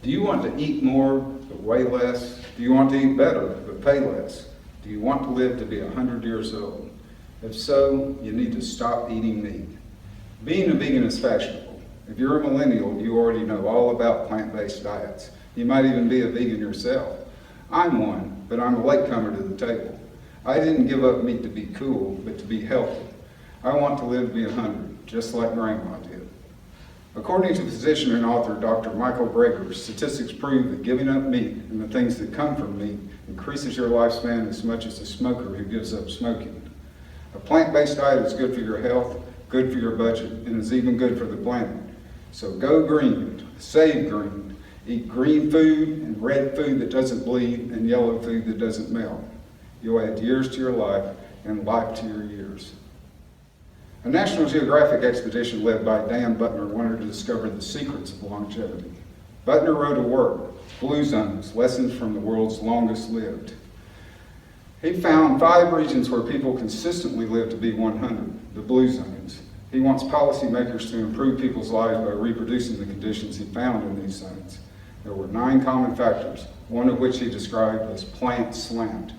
Do you want to eat more but weigh less? Do you want to eat better but pay less? Do you want to live to be 100 years old? If so, you need to stop eating meat. Being a vegan is fashionable. If you're a millennial, you already know all about plant-based diets. You might even be a vegan yourself. I'm one, but I'm a latecomer to the table. I didn't give up meat to be cool, but to be healthy. I want to live to be 100, just like Grandma did. According to physician and author Dr. Michael Breger, statistics prove that giving up meat and the things that come from meat increases your lifespan as much as a smoker who gives up smoking. A plant-based diet is good for your health, good for your budget, and is even good for the planet. So go green, save green, eat green food and red food that doesn't bleed and yellow food that doesn't melt. You'll add years to your life and life to your years. A National Geographic expedition led by Dan Buttner wanted to discover the secrets of longevity. Buttner wrote a work, Blue Zones, Lessons from the World's Longest Lived. He found 5 regions where people consistently live to be 100, the Blue Zones. He wants policymakers to improve people's lives by reproducing the conditions he found in these zones. There were 9 common factors, one of which he described as plant slant.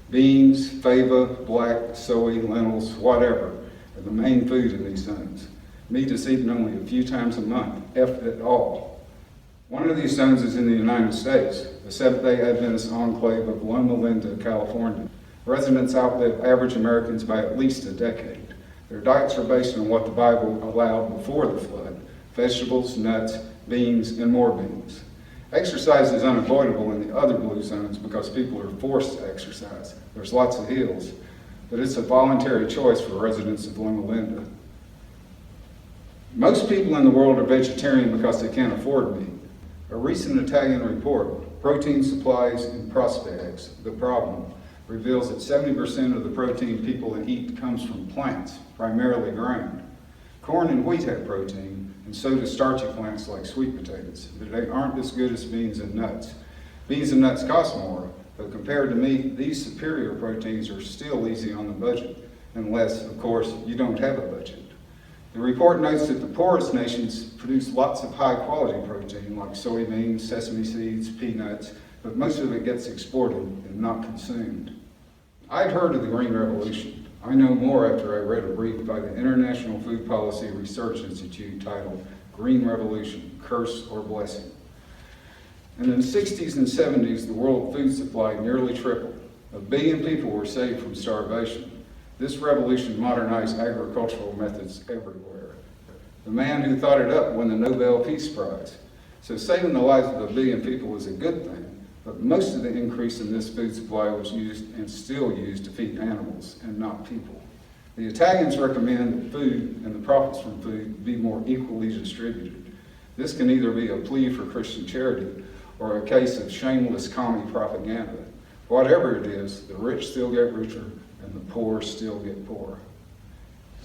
Beans, fava, black, soy, lentils, whatever, are the main food in these zones. Meat is eaten only a few times a month, if at all. One of these zones is in the United States, the Seventh-day Adventist enclave of Loma Linda, California. Residents outlive average Americans by at least a decade. Their diets are based on what the Bible allowed before the flood: vegetables, nuts, beans, and more beans. Exercise is unavoidable in the other blue zones because people are forced to exercise. There's lots of hills, but it's a voluntary choice for residents of Loma Linda. Most people in the world are vegetarian because they can't afford meat. A recent Italian report, Protein Supplies in Prospects, The Problem, reveals that 70% of the protein people eat comes from plants, primarily grain. Corn and wheat have protein, and so do starchy plants like sweet potatoes, but they aren't as good as beans and nuts. Beans and nuts cost more, but compared to meat, these superior proteins are still easy on the budget, unless, of course, you don't have a budget. The report notes that the poorest nations produce lots of high-quality protein, like soybeans, sesame seeds, peanuts, but most of it gets exported and not consumed. I'd heard of the Green Revolution. I know more after I read a brief by the International Food Policy Research Institute titled Green Revolution, Curse or Blessing. And in the 60s and 70s, the world food supply nearly tripled. 1 billion people were saved from starvation. This revolution modernized agricultural methods everywhere. The man who thought it up won the Nobel Peace Prize. So saving the lives of 1 billion people is a good thing, but most of the increase in this food supply was used and still used to feed animals and not people. The Italians recommend that food and the profits from food be more equally distributed. This can either be a plea for Christian charity or a case of shameless commie propaganda. Whatever it is, the rich still get richer and the poor still get poorer.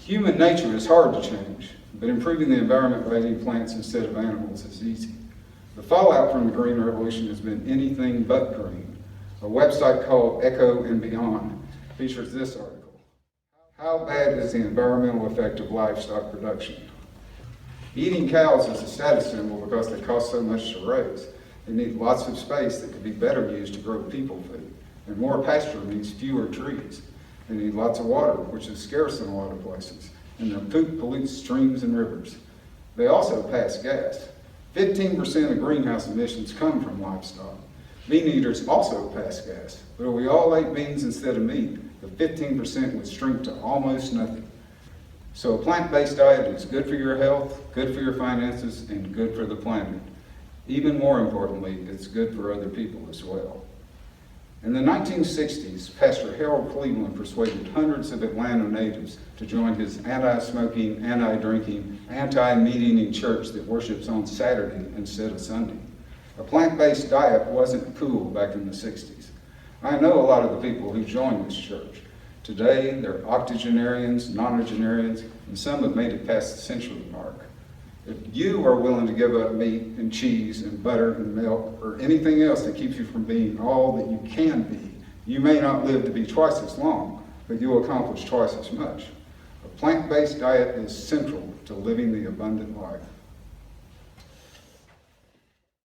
Human nature is hard to change, but improving the environment by eating plants instead of animals is easy. The fallout from the Green Revolution has been anything but green. A website called Echo and Beyond features this article. How bad is the environmental effect of livestock production? Eating cows is a status symbol because they cost so much to raise. They need lots of space that could be better used to grow people food. And more pasture means fewer trees. They need lots of water, which is scarce in a lot of places. And their poop pollutes streams and rivers. They also pass gas. 15% of greenhouse emissions come from livestock. Meat eaters also pass gas. But if we all ate beans instead of meat, the 15% would shrink to almost nothing. So a plant-based diet is good for your health, good for your finances, and good for the planet. Even more importantly, it's good for other people as well. In the 1960s, Pastor Harold Cleveland persuaded hundreds of Atlanta natives to join his anti-smoking, anti-drinking, anti-meat-eating church that worships on Saturday instead of Sunday. A plant-based diet wasn't cool back in the 60s. I know a lot of the people who joined this church. Today, they're octogenarians, nonagenarians, and some have made it past the century mark. If you are willing to give up meat and cheese and butter and milk or anything else that keeps you from being all that you can be, you may not live to be twice as long, but you'll accomplish twice as much. A plant-based diet is central to living the abundant life.